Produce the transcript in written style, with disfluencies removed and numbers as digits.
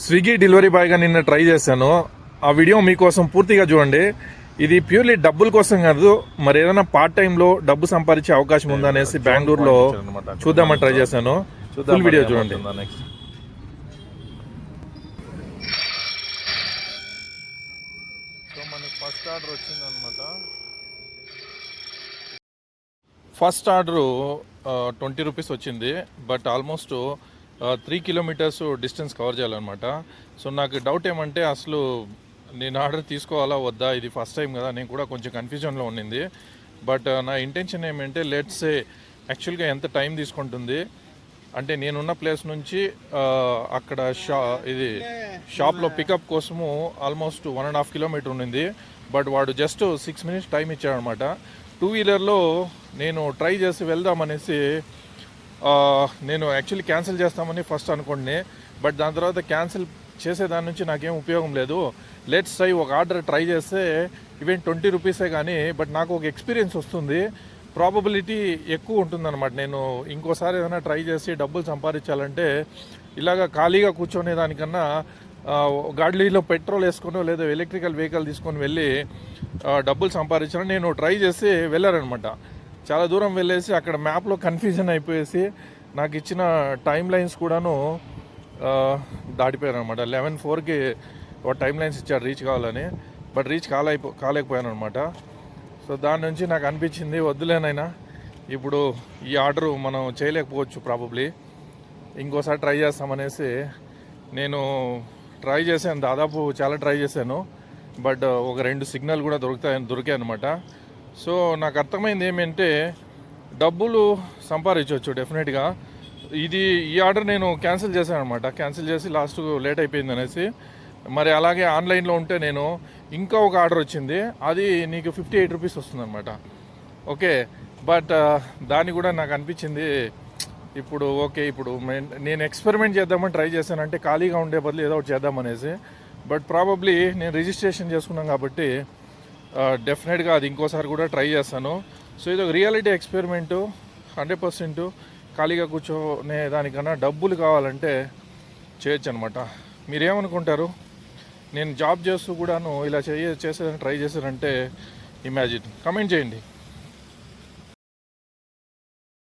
Swiggy delivery బాయ్గా నిన్న try చేశాను. ఆ వీడియో మీకోసం పూర్తిగా చూడండి. ఇది ప్యూర్లీ డబ్బుల కోసం కాదు, మరి ఏదైనా పార్ట్ టైంలో డబ్బు సంపాదించే అవకాశం ఉందా అనేసి బెంగళూరులో చూద్దామని ట్రై చేశాను. ఫుల్ వీడియో చూడండి. ఫస్ట్ ఆర్డర్ వచ్చిందనమాట. ఫస్ట్ ఆర్డరు 20 రూపీస్ వచ్చింది. But almost 3 kilometres distance cover చేయాలన్నమాట. సో నాకు డౌట్ ఏమంటే అసలు నేను ఆర్డర్ తీసుకోవాలా వద్దా, ఇది ఫస్ట్ టైం కదా, నేను కూడా కొంచెం కన్ఫ్యూజన్లో ఉండింది. బట్ నా ఇంటెన్షన్ ఏమంటే లెట్స్ యాక్చువల్గా ఎంత టైం తీసుకుంటుంది అంటే నేనున్న ప్లేస్ నుంచి అక్కడ ఇది షాప్లో పికప్ కోసము ఆల్మోస్ట్ 1.5 కిలోమీటర్ ఉండింది. బట్ వాడు జస్ట్ 6 మినిట్స్ టైం ఇచ్చాడనమాట. 2 వీలర్లో నేను ట్రై చేసి వెళ్దామనేసి నేను యాక్చువల్లీ క్యాన్సిల్ చేస్తామని ఫస్ట్ అనుకోండి. బట్ దాని తర్వాత క్యాన్సిల్ చేసేదాని నుంచి నాకేం ఉపయోగం లేదు. లెట్స్ ఒక ఆర్డర్ ట్రై చేస్తే ఈవెన్ 20 రూపీసే కానీ బట్ నాకు ఒక ఎక్స్పీరియన్స్ వస్తుంది, ప్రాబబిలిటీ ఎక్కువ ఉంటుందన్నమాట. నేను ఇంకోసారి ఏదైనా ట్రై చేసి డబ్బులు సంపాదించాలంటే ఇలాగ ఖాళీగా కూర్చొనే దానికన్నా గాడిలో పెట్రోల్ వేసుకొని లేదా ఎలక్ట్రికల్ వెహికల్ తీసుకొని వెళ్ళి డబ్బులు సంపాదించాలని నేను ట్రై చేసి వెళ్ళారనమాట. చాలా దూరం వెళ్ళేసి అక్కడ మ్యాప్లో కన్ఫ్యూజన్ అయిపోయేసి నాకు ఇచ్చిన టైం లైన్స్ కూడాను దాటిపోయాను అనమాట. 11:04కి ఒక టైం లైన్స్ ఇచ్చాడు రీచ్ కావాలని, బట్ రీచ్ కాలేకపోయాను అనమాట. సో దాని నుంచి నాకు అనిపించింది వద్దులేనైనా ఇప్పుడు ఈ ఆర్డరు మనం చేయలేకపోవచ్చు ప్రాబబ్లీ, ఇంకోసారి ట్రై చేస్తామనేసి నేను ట్రై చేశాను. దాదాపు చాలా ట్రై చేశాను, బట్ ఒక 2 సిగ్నల్ కూడా దొరికాయి అనమాట. సో నాకు అర్థమైంది ఏమంటే డబ్బులు సంపాదించవచ్చు డెఫినెట్గా. ఈ ఆర్డర్ నేను క్యాన్సిల్ చేశాను అనమాట. క్యాన్సిల్ చేసి లాస్ట్ లేట్ అయిపోయింది అనేసి. మరి అలాగే ఆన్లైన్లో ఉంటే నేను ఇంకా ఒక ఆర్డర్ వచ్చింది, అది నీకు 58 రూపీస్ వస్తుందన్నమాట. ఓకే, బట్ దాన్ని కూడా నాకు అనిపించింది ఇప్పుడు నేను ఎక్స్పెరిమెంట్ చేద్దామని ట్రై చేశానంటే ఖాళీగా ఉండే బదులు ఏదో ఒకటి చేద్దామనేసి. బట్ ప్రాబబ్లీ నేను రిజిస్ట్రేషన్ చేసుకున్నాను కాబట్టి డెఫినెట్గా అది ఇంకోసారి కూడా ట్రై చేస్తాను. సో ఇది ఒక రియాలిటీ ఎక్స్పెరిమెంటు. 100% ఖాళీగా కూర్చోనే దానికన్నా డబ్బులు కావాలంటే చేయొచ్చు అనమాట. మీరేమనుకుంటారు? నేను జాబ్ చేస్తూ కూడాను ఇలా చేసేదని ట్రై చేశానంటే ఇమాజిన్. కమెంట్ చేయండి.